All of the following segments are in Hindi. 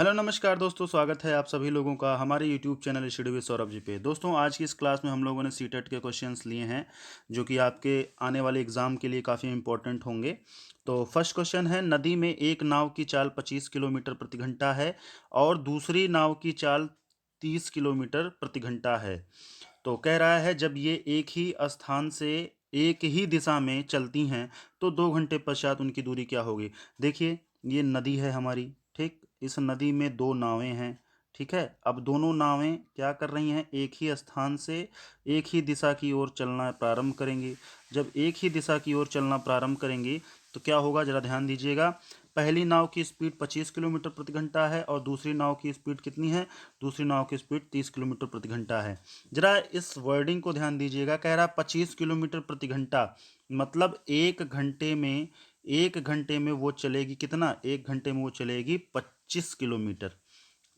हेलो नमस्कार दोस्तों, स्वागत है आप सभी लोगों का हमारे YouTube channel study with Saurabh ji पे। दोस्तों, आज की इस क्लास में हम लोगों ने सीटेट के क्वेश्चंस लिए हैं जो कि आपके आने वाले एग्ज़ाम के लिए काफ़ी इंपॉर्टेंट होंगे। तो फर्स्ट क्वेश्चन है, नदी में एक नाव की चाल 25 किलोमीटर प्रति घंटा है और दूसरी नाव की चाल 30 किलोमीटर प्रति घंटा है। तो कह रहा है जब ये एक ही स्थान से एक ही दिशा में चलती हैं तो 2 घंटे पश्चात उनकी दूरी क्या होगी। देखिए, ये नदी है हमारी, ठीक। इस नदी में दो नावें हैं, ठीक है। अब दोनों नावें क्या कर रही हैं, एक ही स्थान से एक ही दिशा की ओर चलना प्रारंभ करेंगी। जब एक ही दिशा की ओर चलना प्रारंभ करेंगी तो क्या होगा, जरा ध्यान दीजिएगा। पहली नाव की स्पीड 25 किलोमीटर प्रति घंटा है और दूसरी नाव की स्पीड कितनी है, दूसरी नाव की स्पीड 30 किलोमीटर प्रति घंटा है। जरा इस वर्डिंग को ध्यान दीजिएगा। कह रहा 25 किलोमीटर प्रति घंटा, मतलब एक घंटे में वो चलेगी कितना, एक घंटे में वो चलेगी 25 किलोमीटर,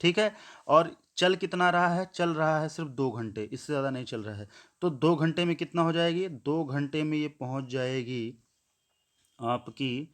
ठीक है। और चल कितना रहा है, चल रहा है सिर्फ 2 घंटे, इससे ज़्यादा नहीं चल रहा है। तो 2 घंटे में कितना हो जाएगी, 2 घंटे में ये पहुंच जाएगी आपकी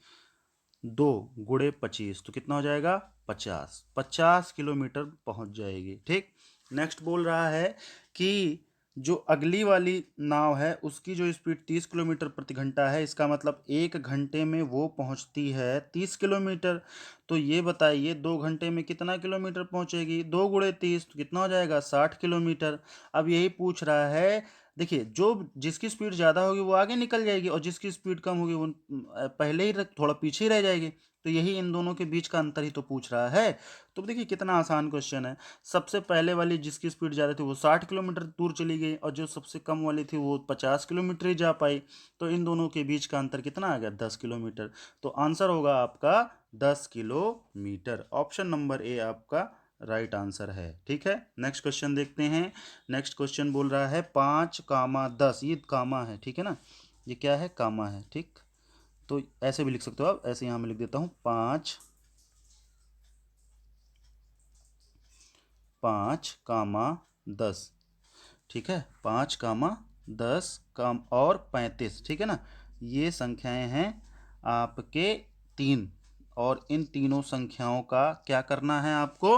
2 × 25, तो कितना हो जाएगा, 50 किलोमीटर पहुंच जाएगी, ठीक। नेक्स्ट बोल रहा है कि जो अगली वाली नाव है उसकी जो स्पीड 30 किलोमीटर प्रति घंटा है, इसका मतलब 1 घंटे में वो पहुंचती है 30 किलोमीटर। तो ये बताइए 2 घंटे में कितना किलोमीटर पहुंचेगी, 2 × 30 तो कितना हो जाएगा, 60 किलोमीटर। अब यही पूछ रहा है। देखिए, जो जिसकी स्पीड ज़्यादा होगी वो आगे निकल जाएगी और जिसकी स्पीड कम होगी वो पहले ही थोड़ा पीछे ही रह जाएगी। तो यही इन दोनों के बीच का अंतर ही तो पूछ रहा है। तो देखिए कितना आसान क्वेश्चन है। सबसे पहले वाली जिसकी स्पीड ज़्यादा थी वो 60 किलोमीटर दूर चली गई और जो सबसे कम वाली थी वो 50 किलोमीटर ही जा पाई। तो इन दोनों के बीच का अंतर कितना आ गया, 10 किलोमीटर। तो आंसर होगा आपका 10 किलोमीटर। ऑप्शन नंबर ए आपका राइट आंसर है, ठीक है। नेक्स्ट क्वेश्चन देखते हैं। नेक्स्ट क्वेश्चन बोल रहा है 5, 10, ये कामा है, ठीक है ना। ये क्या है, कामा है, ठीक। तो ऐसे भी लिख सकते हो आप, ऐसे यहाँ में लिख देता हूँ 5, 5, 10, ठीक है। 5, 10 और 35, ठीक है ना। ये संख्याएं हैं आपके तीन, और इन तीनों संख्याओं का क्या करना है आपको।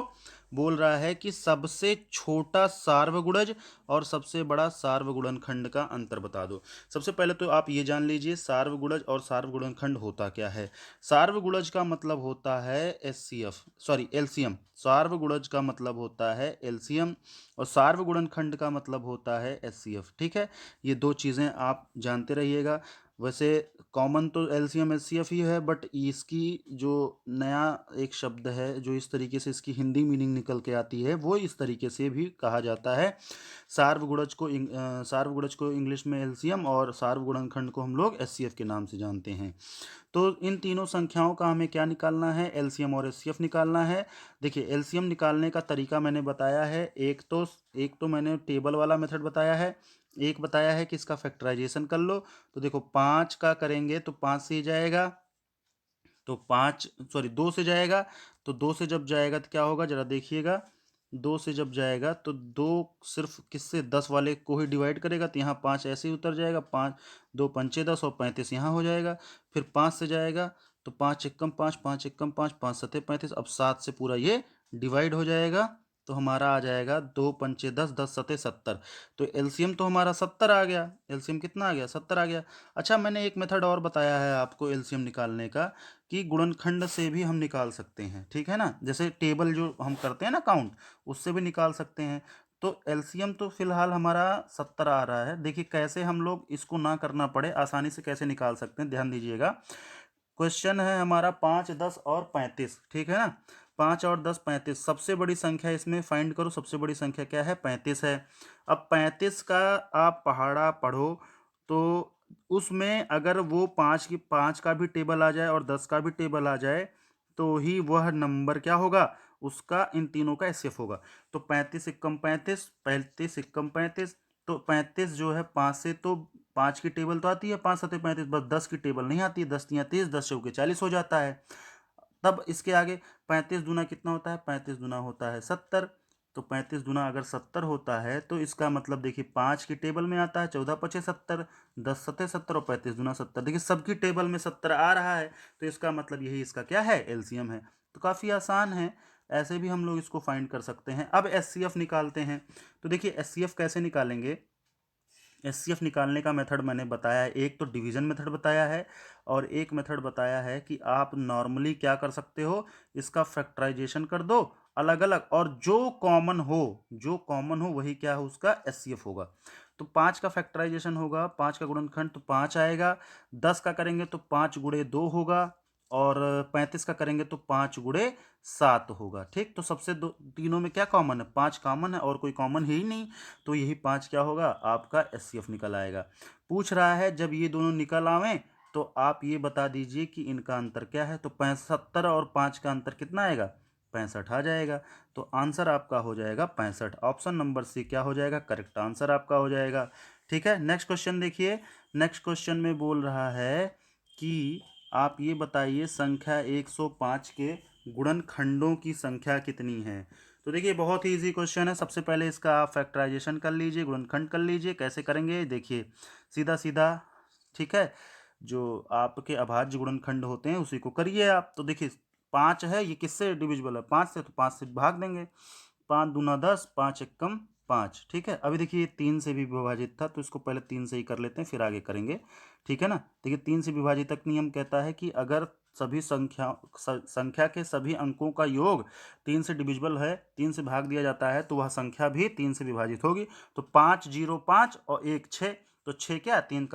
बोल रहा है कि सबसे छोटा सार्वगुणज और सबसे बड़ा सार्वगुणनखंड का अंतर बता दो। सबसे पहले तो आप ये जान लीजिए सार्वगुणज और सार्वगुणनखंड होता क्या है। सार्वगुणज का मतलब होता है एलसीएम। सार्वगुणज का मतलब होता है एलसीएम और सार्वगुणनखंड का मतलब होता है एचसीएफ, ठीक है। ये दो चीज़ें आप जानते रहिएगा। वैसे कॉमन तो एलसीएम एचसीएफ ही है, बट इसकी जो नया एक शब्द है जो इस तरीके से इसकी हिंदी मीनिंग निकल के आती है वो इस तरीके से भी कहा जाता है। सार्वगुणज को इंग्लिश में एलसीएम और सार्वगुणनखंड को हम लोग एचसीएफ के नाम से जानते हैं। तो इन तीनों संख्याओं का हमें क्या निकालना है, एलसीएम और एचसीएफ निकालना है। देखिए, एलसीएम निकालने का तरीका मैंने बताया है। एक तो मैंने टेबल वाला मेथड बताया है, एक बताया है कि इसका फैक्टराइजेशन कर लो। तो देखो 5 का करेंगे तो 5 से ही जाएगा, तो 2 से जाएगा। तो 2 से जब जाएगा तो क्या होगा, जरा देखिएगा। 2 से जब जाएगा तो 2 सिर्फ किससे, 10 वाले को ही डिवाइड करेगा, तो यहाँ 5 ऐसे ही उतर जाएगा। 5, 2 × 5 = 10 और 35 यहाँ हो जाएगा। फिर 5 से जाएगा तो 5 × 1 = 5, 5 × 5 = 5, 5 × 7 = 35। अब 7 से पूरा ये डिवाइड हो जाएगा तो हमारा आ जाएगा 2 × 5 = 10, 10 × 7 = 70। तो एलसीएम तो हमारा 70 आ गया। एलसीएम कितना आ गया, 70 आ गया। अच्छा, मैंने एक मेथड और बताया है आपको एलसीएम निकालने का, कि गुणनखंड से भी हम निकाल सकते हैं, ठीक है ना। जैसे टेबल जो हम करते हैं ना काउंट, उससे भी निकाल सकते हैं। तो एलसीएम तो फिलहाल हमारा 70 आ रहा है। देखिए कैसे हम लोग इसको ना करना पड़े, आसानी से कैसे निकाल सकते हैं, ध्यान दीजिएगा। क्वेश्चन है हमारा 5, 10 और 35, ठीक है ना। 5 और 10, 35, सबसे बड़ी संख्या इसमें फाइंड करो। सबसे बड़ी संख्या क्या है, 35 है। अब 35 का आप पहाड़ा पढ़ो तो उसमें अगर वो 5 का भी टेबल आ जाए और 10 का भी टेबल आ जाए तो ही वह नंबर क्या होगा, उसका इन तीनों का एसएफ होगा। तो 35 × 35, 35 × 35, तो 35 जो है 5 से, तो 5 की टेबल तो आती है, 5 7 35, बस 10 की टेबल नहीं आती है। 10 तियां 30, 10 चौके 40 हो जाता है। तब इसके आगे 35 दूना कितना होता है, 35 दूना होता है 70। तो 35 दूना अगर 70 होता है तो इसका मतलब देखिए 5 की टेबल में आता है 14 × 5 = 70, 10 × 7 = 70 और 35 दूना 70। देखिए सबकी टेबल में 70 आ रहा है, तो इसका मतलब यही इसका क्या है, एलसीएम है। तो काफ़ी आसान है। ऐसे भी हम लोग इसको फाइंड कर सकते हैं। अब एचसीएफ निकालते हैं। तो देखिए एचसीएफ कैसे निकालेंगे, एचसीएफ निकालने का मेथड मैंने बताया है, एक तो डिवीजन मेथड बताया है और एक मेथड बताया है कि आप नॉर्मली क्या कर सकते हो, इसका फैक्टराइजेशन कर दो अलग अलग, और जो कॉमन हो वही क्या हो, उसका एचसीएफ होगा। तो 5 का फैक्टराइजेशन होगा, 5 का गुणनखंड तो 5 आएगा, 10 का करेंगे तो 5 गुणे 2 होगा, और 35 का करेंगे तो 5 गुणे 7 होगा। ठीक, तो सबसे दो तीनों में क्या कॉमन है, 5 कॉमन है और कोई कॉमन है ही नहीं, तो यही 5 क्या होगा, आपका एचसीएफ निकल आएगा। पूछ रहा है जब ये दोनों निकल आवें तो आप ये बता दीजिए कि इनका अंतर क्या है। तो 75 और 5 का अंतर कितना आएगा, 65 आ जाएगा। तो आंसर आपका हो जाएगा 65। ऑप्शन नंबर सी क्या हो जाएगा, करेक्ट आंसर आपका हो जाएगा। ठीक है, नेक्स्ट क्वेश्चन देखिए। नेक्स्ट क्वेश्चन में बोल रहा है कि आप ये बताइए संख्या 105 के गुणनखंडों की संख्या कितनी है। तो देखिए बहुत ही इजी क्वेश्चन है। सबसे पहले इसका आप फैक्टराइजेशन कर लीजिए, गुणनखंड कर लीजिए। कैसे करेंगे, देखिए सीधा सीधा, ठीक है, जो आपके अभाज्य गुणनखंड होते हैं उसी को करिए आप। तो देखिए 5 है, ये किससे डिविजिबल है, 5 से, तो 5 से भाग देंगे, 5 दूना 10, 5 एकम 5। ठीक है, अभी देखिए 3 से भी विभाजित था तो इसको पहले 3 से ही कर लेते हैं फिर आगे करेंगे। ठीक है ना, देखिए 3 से विभाजित तक नियम कहता है कि अगर सभी संख्या के सभी अंकों का योग 3 से डिविजिबल है, 3 से भाग दिया जाता है, तो वह संख्या भी 3 से विभाजित होगी। तो 5 0 5 और 1 6, तो 6 क्या, 3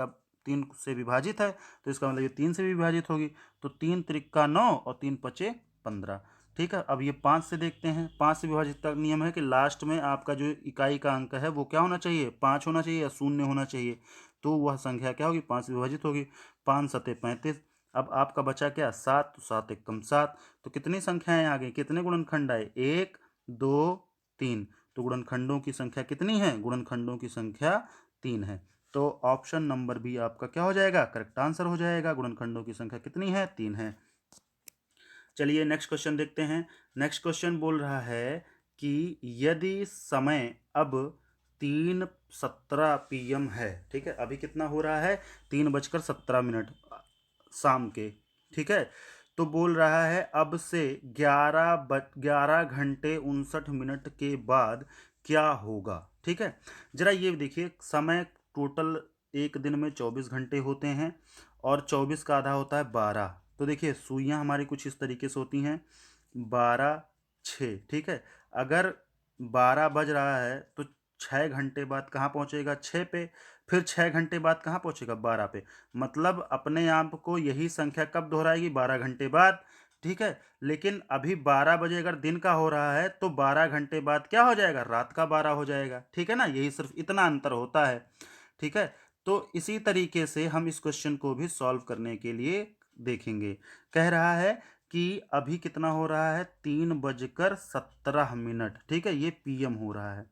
से विभाजित है, तो इसका मतलब ये 3 से भी विभाजित होगी। तो 3 त्रिका 9 और 3 पचे 15। ठीक है, अब ये 5 से देखते हैं। 5 से विभाजित का नियम है कि लास्ट में आपका जो इकाई का अंक है वो क्या होना चाहिए, 5 होना चाहिए या 0 होना चाहिए। तो वह संख्या क्या होगी, 5 से विभाजित होगी। 5 सते 35। अब आपका बचा क्या, 7, तो 7 एकम 7। तो कितनी संख्याएं आ गई, कितने गुणनखंड आए, 1 2 3। तो गुणनखंडों की संख्या कितनी है, गुणनखंडों की संख्या 3 है। तो ऑप्शन नंबर बी आपका क्या हो जाएगा, करेक्ट आंसर हो जाएगा। गुणनखंडों की संख्या कितनी है, 3 है। चलिए नेक्स्ट क्वेश्चन देखते हैं। नेक्स्ट क्वेश्चन बोल रहा है कि यदि समय अब 3:17 PM है, ठीक है, अभी कितना हो रहा है, 3:17 शाम के। ठीक है, तो बोल रहा है अब से 11 घंटे 59 के बाद क्या होगा। ठीक है, जरा ये देखिए, समय टोटल एक दिन में 24 घंटे होते हैं और 24 का आधा होता है 12। तो देखिए सुइयाँ हमारी कुछ इस तरीके से होती हैं, 12 6। ठीक है, अगर 12 बज रहा है तो 6 घंटे बाद कहाँ पहुँचेगा, 6 पे, फिर 6 घंटे बाद कहाँ पहुँचेगा, 12 पे। मतलब अपने आप को यही संख्या कब दोहराएगी, 12 घंटे बाद। ठीक है, लेकिन अभी 12 बजे अगर दिन का हो रहा है तो 12 घंटे बाद क्या हो जाएगा, रात का 12 हो जाएगा। ठीक है ना, यही सिर्फ इतना अंतर होता है। ठीक है, तो इसी तरीके से हम इस क्वेश्चन को भी सॉल्व करने के लिए देखेंगे। कह रहा है कि अभी कितना हो रहा है, 3:17। ठीक है, ये PM हो रहा है।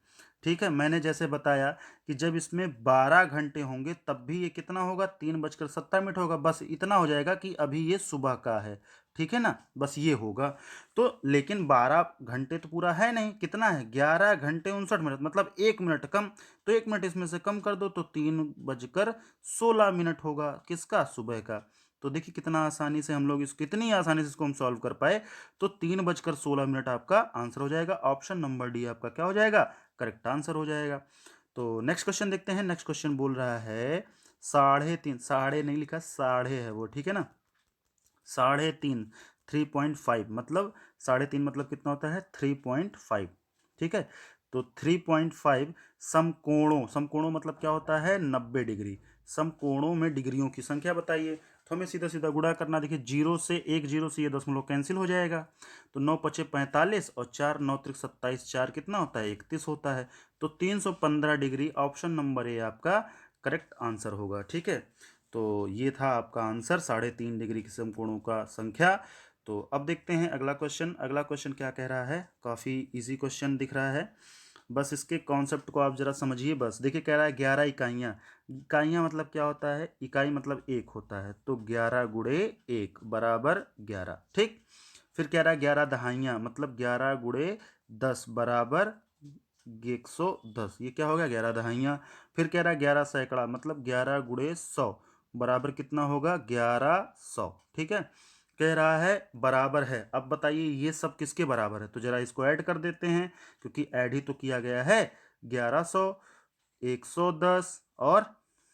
ठीक है, मैंने जैसे बताया कि जब इसमें 12 घंटे होंगे तब भी ये कितना होगा, 3:17 होगा। बस इतना हो जाएगा कि अभी ये सुबह का है। ठीक है ना, बस ये होगा। तो लेकिन 12 घंटे तो पूरा है नहीं, कितना है, 11 घंटे 59 मतलब 1 मिनट कम। तो 1 मिनट इसमें से कम कर दो तो 3:16 होगा, किसका, सुबह का। तो देखिए कितना आसानी से हम लोग कितनी आसानी से इसको हम सॉल्व कर पाए। तो 3:16 आपका आंसर हो जाएगा। ऑप्शन नंबर डी आपका क्या हो जाएगा, करेक्ट आंसर हो जाएगा। तो नेक्स्ट क्वेश्चन देखते हैं। नेक्स्ट क्वेश्चन बोल रहा है 3:30, साढ़े नहीं लिखा, साढ़े है वो, ठीक है ना, 3:30 3.5 मतलब 3:30 मतलब कितना होता है, 3.5। ठीक है, तो 3.5 समकोणों मतलब क्या होता है, 90 डिग्री। समकोणों में डिग्रियों की संख्या बताइए। तो हमें सीधा सीधा गुणा करना। देखिए 0 से 1 0 से ये दशमलव कैंसिल हो जाएगा। तो 9 पचे 45 और 4 9 त्रिक 27, 4 कितना होता है, 31 होता है। तो 315 डिग्री, ऑप्शन नंबर ए आपका करेक्ट आंसर होगा। ठीक है, तो ये था आपका आंसर, 3.5 डिग्री की समकोणों का संख्या। तो अब देखते हैं अगला क्वेश्चन। अगला क्वेश्चन क्या कह रहा है, काफ़ी इजी क्वेश्चन दिख रहा है। बस इसके कॉन्सेप्ट को आप जरा समझिए। बस देखिए कह रहा है 11 इकाइयाँ। इकाइयाँ मतलब क्या होता है, इकाई मतलब 1 होता है। तो 11 गुणे 1 बराबर 11। ठीक, फिर कह रहा है 11 दहाइयाँ मतलब 11 गुणे 10 बराबर 110। ये क्या हो गया, 11 दहाइयाँ। फिर कह रहा है 11 सैकड़ा मतलब 11 गुणे 100 बराबर कितना होगा, 1100। ठीक है, कह रहा है बराबर है। अब बताइए ये सब किसके बराबर है, तो जरा इसको ऐड कर देते हैं, क्योंकि ऐड ही तो किया गया है। 1100, 110 और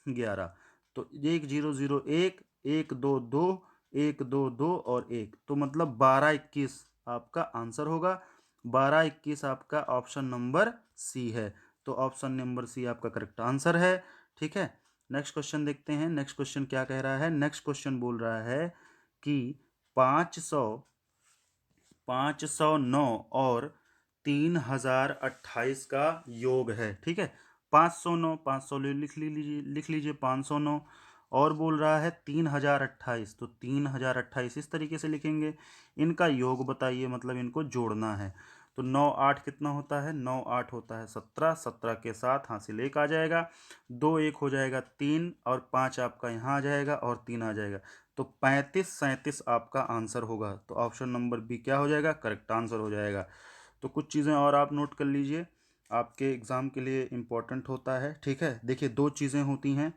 11, तो 1001, 122, 122 और 1, तो मतलब 1221 आपका आंसर होगा। 1221 आपका ऑप्शन नंबर सी है। तो ऑप्शन नंबर सी आपका करेक्ट आंसर है। ठीक है, नेक्स्ट क्वेश्चन देखते हैं। नेक्स्ट क्वेश्चन क्या कह रहा है? नेक्स्ट क्वेश्चन बोल रहा है कि 500, 509 और 3028 का योग है। ठीक है, 509, 500 लिख लीजिए 509, और बोल रहा है 3028, तो 3028 इस तरीके से लिखेंगे। इनका योग बताइए, मतलब इनको जोड़ना है। तो 9 8 कितना होता है? 9 8 होता है 17, 17 के साथ हासिल 1 आ जाएगा, 2 1 हो जाएगा 3, और 5 आपका यहाँ आ जाएगा और 3 आ जाएगा, तो 35 37 आपका आंसर होगा। तो ऑप्शन नंबर बी क्या हो जाएगा? करेक्ट आंसर हो जाएगा। तो कुछ चीज़ें और आप नोट कर लीजिए, आपके एग्ज़ाम के लिए इम्पोर्टेंट होता है। ठीक है, देखिए 2 चीज़ें होती हैं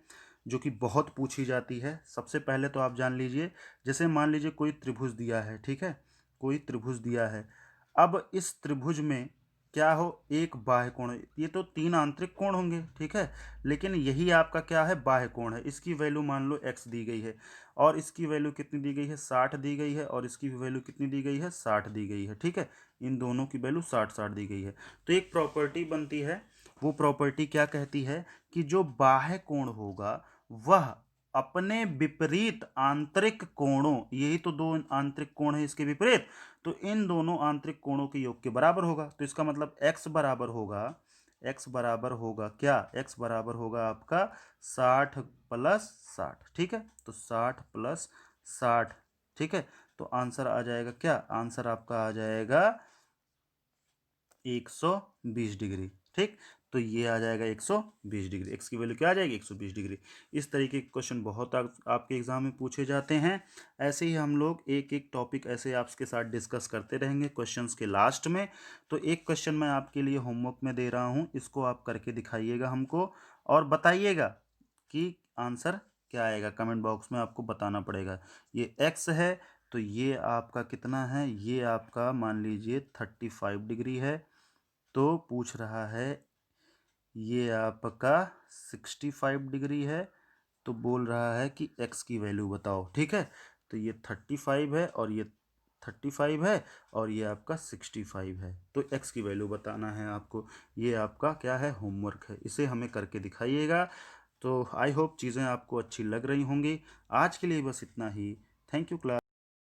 जो कि बहुत पूछी जाती है। सबसे पहले तो आप जान लीजिए, जैसे मान लीजिए कोई त्रिभुज दिया है। ठीक है, कोई त्रिभुज दिया है। अब इस त्रिभुज में क्या हो? एक बाह्य कोण है। ये तो 3 आंतरिक कोण होंगे। ठीक है, लेकिन यही आपका क्या है? बाह्य कोण है। इसकी वैल्यू मान लो x दी गई है, और इसकी वैल्यू कितनी दी गई है? 60 दी गई है, और इसकी वैल्यू कितनी दी गई है? 60 दी गई है। ठीक है, इन दोनों की वैल्यू 60 60 दी गई है। तो एक प्रॉपर्टी बनती है, वो प्रॉपर्टी क्या कहती है कि जो बाह्य कोण होगा वह अपने विपरीत आंतरिक कोणों, यही तो दो आंतरिक कोण है इसके विपरीत, तो इन दोनों आंतरिक कोणों के योग के बराबर होगा। तो इसका मतलब x बराबर होगा, x बराबर होगा क्या? x बराबर होगा आपका 60 प्लस 60। ठीक है, तो 60 प्लस 60। ठीक है, तो आंसर आ जाएगा क्या? आंसर आपका आ जाएगा 120 डिग्री। ठीक, तो ये आ जाएगा 120 डिग्री। एक्स की वैल्यू क्या आ जाएगी? 120 डिग्री। इस तरीके के क्वेश्चन बहुत आपके एग्जाम में पूछे जाते हैं। ऐसे ही हम लोग एक एक टॉपिक ऐसे आपके साथ डिस्कस करते रहेंगे क्वेश्चंस के लास्ट में। तो एक क्वेश्चन मैं आपके लिए होमवर्क में दे रहा हूँ, इसको आप करके दिखाइएगा हमको, और बताइएगा कि आंसर क्या आएगा। कमेंट बॉक्स में आपको बताना पड़ेगा। ये एक्स है, तो ये आपका कितना है? ये आपका मान लीजिए 35 डिग्री है। तो पूछ रहा है ये आपका 65 डिग्री है, तो बोल रहा है कि x की वैल्यू बताओ। ठीक है, तो ये 35 है, और ये 35 है, और ये आपका 65 है, तो x की वैल्यू बताना है आपको। ये आपका क्या है? होमवर्क है, इसे हमें करके दिखाइएगा। तो आई होप चीज़ें आपको अच्छी लग रही होंगी। आज के लिए बस इतना ही। Thank you class.